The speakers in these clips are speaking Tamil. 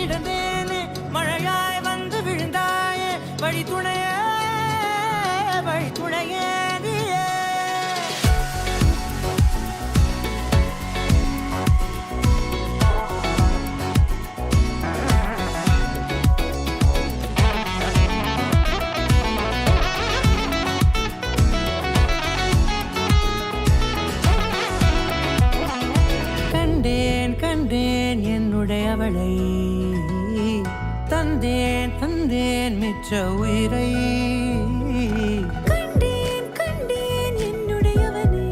கிடந்தேனே மழையாய் வந்து விழுந்தாயே வழி துணையே நீயே கண்டேன் என்னுடையவளை தந்தேன் மிச்ச உயிரை கண்டேன் என்னுடையவனை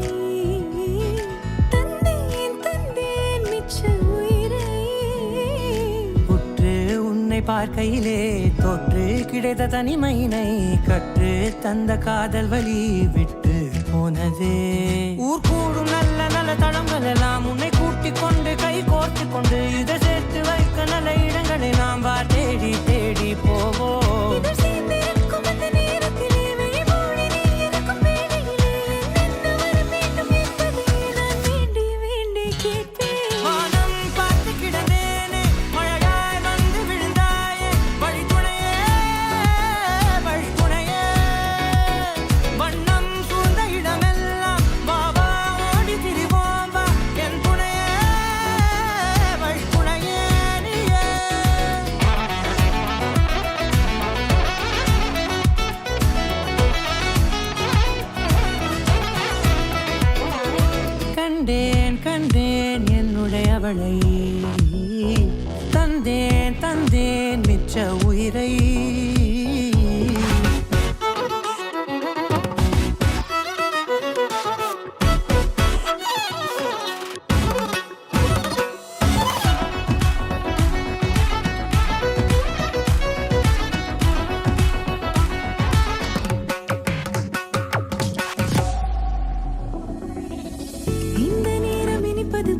தந்தேன் மிச்ச உயிரை உற்று உன்னை பார்க்கையிலே தொற்று கிடைத்த தனிமையினை கற்று தந்த காதல் வழி விட்டு போனதே ஊர் கூடும் நல்ல நல்ல தளங்கள் எல்லாம் உன்னை கூட்டிக் கொண்டு கை கோர்த்து கொண்டு இதை சேர்த்து வைக்க நல்ல இடங்களை நாம் வா தேடி தேடி போவோம் கண்டேன் என்னுடையவளை தந்தேன் மிச்ச உயிரை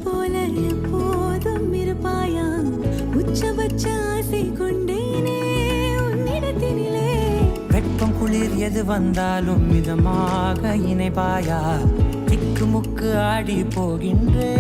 போல எப்போதும் இருப்பாயா உச்சபட்ச ஆசை கொண்டேனே உன்னிடத்தினிலே வெப்பம் குளிர் எது வந்தாலும் மிதமாக இணைப்பாயா திக்கு முக்கு ஆடி போகின்றே